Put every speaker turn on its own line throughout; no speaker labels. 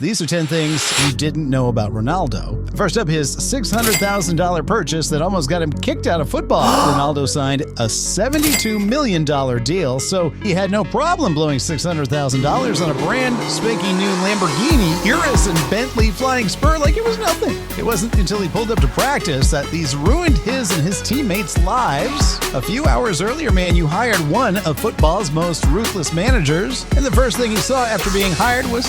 These are 10 things you didn't know about Ronaldo. First up, his $600,000 purchase that almost got him kicked out of football. Ronaldo signed a $72 million deal, so he had no problem blowing $600,000 on a brand spanking new Lamborghini, Urus, and Bentley flying spur like it was nothing. It wasn't until he pulled up to practice that these ruined his and his teammates' lives. A few hours earlier, Man U hired one of football's most ruthless managers, and the first thing he saw after being hired was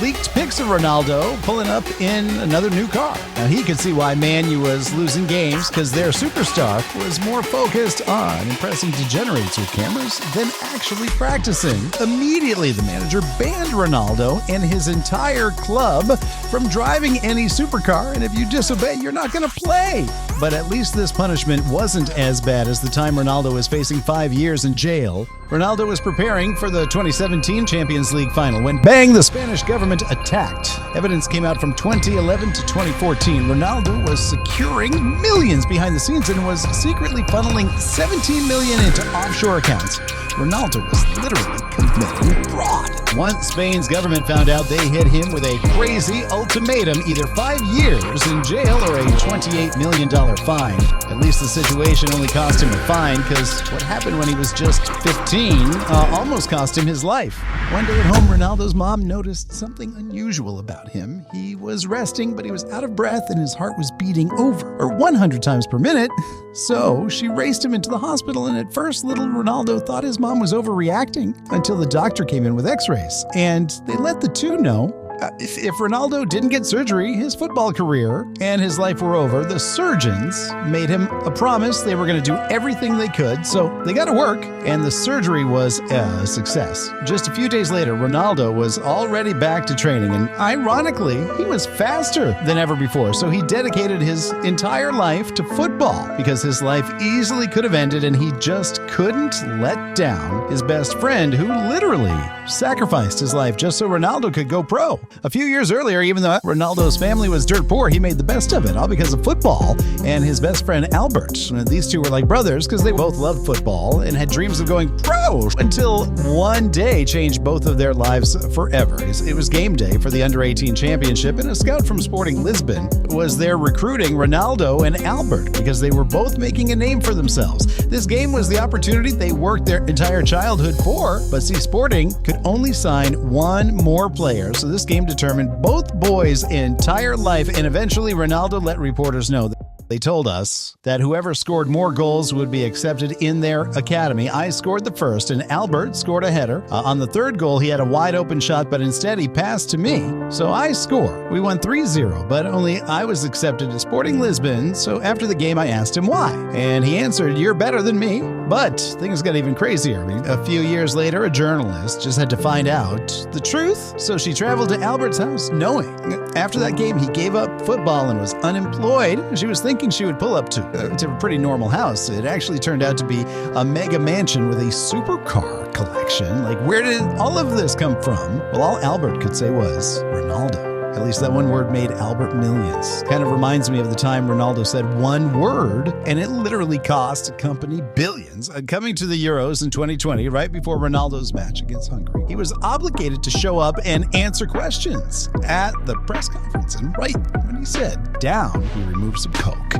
leaked pics of Ronaldo pulling up in another new car. Now, he could see why Man U was losing games because their superstar was more focused on impressing degenerates with cameras than actually practicing. Immediately, the manager banned Ronaldo and his entire club from driving any supercar, and if you disobey, you're not going to play. But at least this punishment wasn't as bad as the time Ronaldo was facing 5 years in jail. Ronaldo was preparing for the 2017 Champions League final when, bang, the Spanish government attacked. Evidence came out from 2011 to 2014. Ronaldo was securing millions behind the scenes and was secretly funneling $17 million into offshore accounts. Ronaldo was literally committing fraud. Once Spain's government found out, they hit him with a crazy ultimatum: either 5 years in jail or a $28 million fine. At least the situation only cost him a fine, because what happened when he was just 15 almost cost him his life. One day at home, Ronaldo's mom noticed something unusual about him. He was resting, but he was out of breath and his heart was beating over, or 100 times per minute. So she raced him into the hospital, and at first little Ronaldo thought his mom was overreacting until the doctor came in with x-rays. And they let the two know if Ronaldo didn't get surgery, his football career and his life were over. The surgeons made him a promise they were going to do everything they could, so they got to work, and the surgery was a success. Just a few days later, Ronaldo was already back to training, and ironically, he was faster than ever before, so he dedicated his entire life to football because his life easily could have ended, and he just couldn't let down his best friend, who literally sacrificed his life just so Ronaldo could go pro. A few years earlier, even though Ronaldo's family was dirt poor, he made the best of it, all because of football and his best friend Albert. These two were like brothers because they both loved football and had dreams of going pro, until one day changed both of their lives forever. It was game day for the Under-18 Championship, and a scout from Sporting Lisbon was there recruiting Ronaldo and Albert because they were both making a name for themselves. This game was the opportunity they worked their entire childhood for, but see, Sporting could only sign one more player, so this game determined both boys' entire life, and eventually Ronaldo let reporters know. They told us that whoever scored more goals would be accepted in their academy. I scored the first, and Albert scored a header. On the third goal, he had a wide-open shot, but instead he passed to me. So I scored. We won 3-0, but only I was accepted to Sporting Lisbon, so after the game I asked him why. And he answered, "You're better than me." But things got even crazier. A few years later, a journalist just had to find out the truth, so she traveled to Albert's house knowing. After that game, he gave up football and was unemployed. She was thinking she would pull up to a pretty normal house. It actually turned out to be a mega mansion with a supercar collection. Like, where did all of this come from? Well, all Albert could say was Ronaldo. At least that one word made Albert millions. Kind of reminds me of the time Ronaldo said one word, and it literally cost a company billions. Coming to the Euros in 2020, right before Ronaldo's match against Hungary, he was obligated to show up and answer questions at the press conference. And right when he said down, he removed some Coke.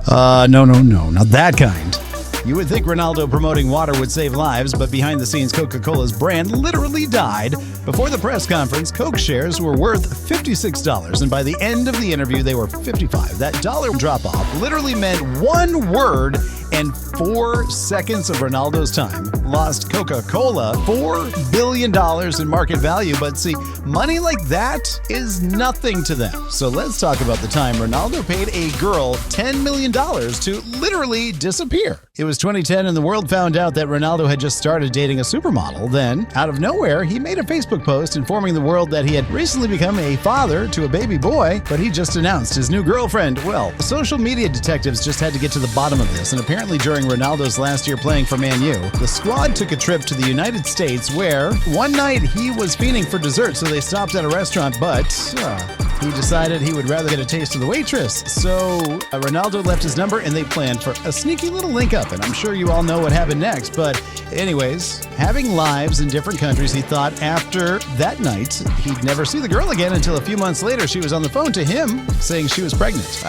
No, not that kind. You would think Ronaldo promoting water would save lives, but behind the scenes, Coca-Cola's brand literally died. Before the press conference, Coke shares were worth $56, and by the end of the interview, they were $55. That dollar drop-off literally meant one word and 4 seconds of Ronaldo's time lost Coca-Cola $4 billion in market value. But see, money like that is nothing to them. So let's talk about the time Ronaldo paid a girl $10 million to literally disappear. It was 2010, and the world found out that Ronaldo had just started dating a supermodel. Then, out of nowhere, he made a Facebook post informing the world that he had recently become a father to a baby boy, but he just announced his new girlfriend. Well, social media detectives just had to get to the bottom of this, and apparently during Ronaldo's last year playing for Man U, the squad took a trip to the United States where one night he was fiending for dessert, so they stopped at a restaurant, but He decided he would rather get a taste of the waitress. So Ronaldo left his number and they planned for a sneaky little link up. And I'm sure you all know what happened next. But anyways, having lives in different countries, he thought after that night, he'd never see the girl again until a few months later. She was on the phone to him saying she was pregnant.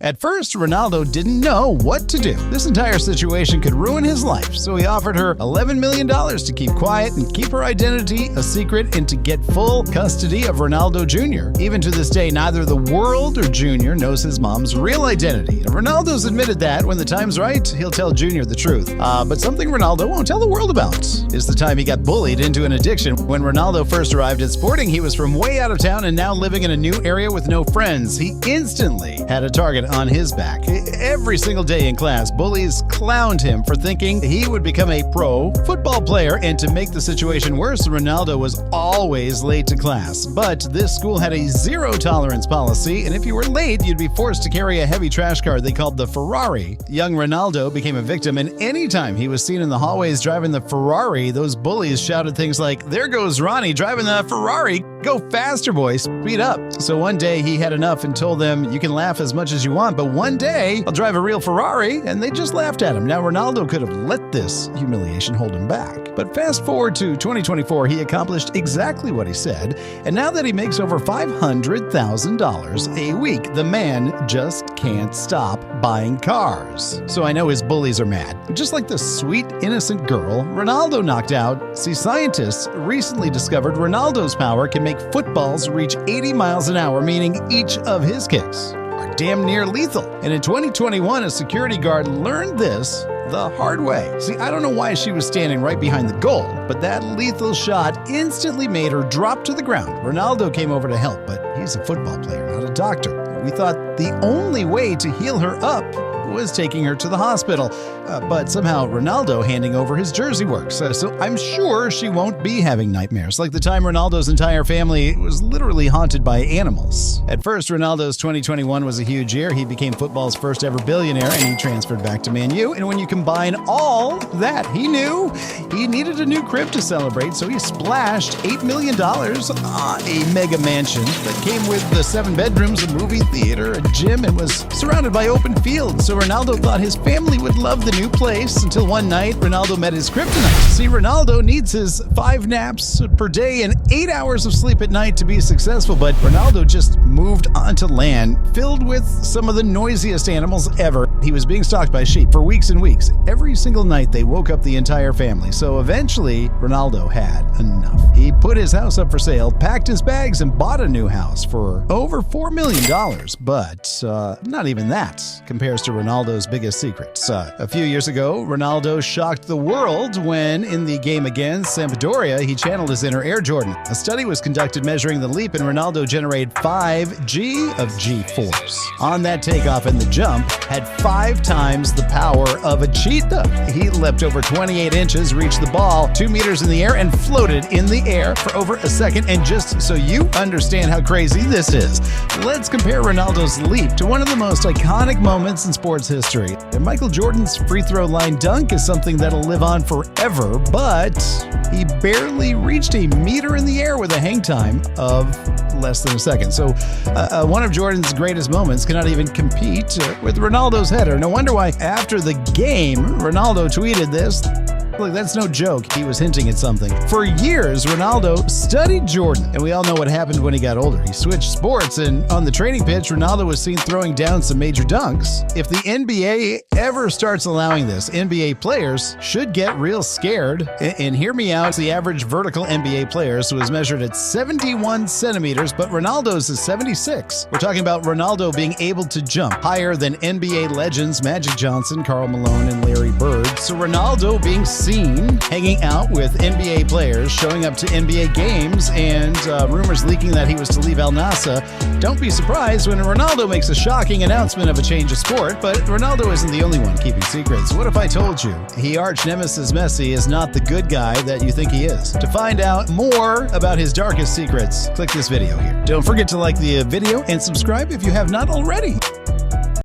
At first, Ronaldo didn't know what to do. This entire situation could ruin his life, so he offered her $11 million to keep quiet and keep her identity a secret and to get full custody of Ronaldo Jr. Even to this day, neither the world or Jr. knows his mom's real identity. And Ronaldo's admitted that when the time's right, he'll tell Jr. the truth. But something Ronaldo won't tell the world about is the time he got bullied into an addiction. When Ronaldo first arrived at Sporting, he was from way out of town and now living in a new area with no friends. He instantly had a target on his back. Every single day in class, bullies clowned him for thinking he would become a pro football player, and to make the situation worse, Ronaldo was always late to class. But this school had a zero-tolerance policy, and if you were late, you'd be forced to carry a heavy trash cart they called the Ferrari. Young Ronaldo became a victim, and anytime he was seen in the hallways driving the Ferrari, those bullies shouted things like, "There goes Ronnie driving the Ferrari. Go faster, boy, speed up." So one day he had enough and told them, "You can laugh as much as you want, but one day I'll drive a real Ferrari," and they just laughed at him. Now Ronaldo could have let this humiliation hold him back. But fast forward to 2024, he accomplished exactly what he said, and now that he makes over $500,000 a week, the man just can't stop buying cars. So I know his bullies are mad. Just like the sweet, innocent girl Ronaldo knocked out. See, scientists recently discovered Ronaldo's power can make footballs reach 80 miles an hour, meaning each of his kicks are damn near lethal. And in 2021, a security guard learned this the hard way. See, I don't know why she was standing right behind the goal, but that lethal shot instantly made her drop to the ground. Ronaldo came over to help, but he's a football player, not a doctor. We thought the only way to heal her up was taking her to the hospital. But somehow Ronaldo handing over his jersey works. So I'm sure she won't be having nightmares like the time Ronaldo's entire family was literally haunted by animals. At first, Ronaldo's 2021 was a huge year. He became football's first ever billionaire and he transferred back to Man U. And when you combine all that, he knew he needed a new crib to celebrate. So he splashed $8 million on a mega mansion that came with the 7 bedrooms, a movie theater, a gym, and was surrounded by open fields. So Ronaldo thought his family would love the new place until one night Ronaldo met his kryptonite. See, Ronaldo needs his 5 naps per day and 8 hours of sleep at night to be successful, but Ronaldo just moved onto land filled with some of the noisiest animals ever. He was being stalked by sheep for weeks and weeks. Every single night they woke up the entire family. So eventually Ronaldo had enough. He put his house up for sale, packed his bags, and bought a new house for over $4 million. But not even that compares to Ronaldo's biggest secrets. A few years ago, Ronaldo shocked the world when, in the game against Sampdoria, he channeled his inner Air Jordan. A study was conducted measuring the leap, and Ronaldo generated 5 G of G-force. On that takeoff and the jump, had 5 times the power of a cheetah. He leapt over 28 inches, reached the ball 2 meters in the air, and floated in the air for over a second. And just so you understand how crazy this is, let's compare Ronaldo's leap to one of the most iconic moments in sports history. And Michael Jordan's free throw line dunk is something that'll live on forever, but he barely reached a meter in the air with a hang time of less than a second. So one of Jordan's greatest moments cannot even compete with Ronaldo's header. No wonder why after the game, Ronaldo tweeted this. Look, that's no joke. He was hinting at something. For years, Ronaldo studied Jordan, and we all know what happened when he got older. He switched sports, and on the training pitch, Ronaldo was seen throwing down some major dunks. If the NBA ever starts allowing this, NBA players should get real scared. And hear me out, the average vertical NBA player was measured at 71 centimeters, but Ronaldo's is 76. We're talking about Ronaldo being able to jump higher than NBA legends Magic Johnson, Karl Malone, and Larry Bird. So Ronaldo being seen hanging out with NBA players, showing up to NBA games, and rumors leaking that he was to leave Al Nassr. Don't be surprised when Ronaldo makes a shocking announcement of a change of sport, but Ronaldo isn't the only one keeping secrets. What if I told you he arch nemesis Messi is not the good guy that you think he is? To find out more about his darkest secrets, click this video here. Don't forget to like the video and subscribe if you have not already.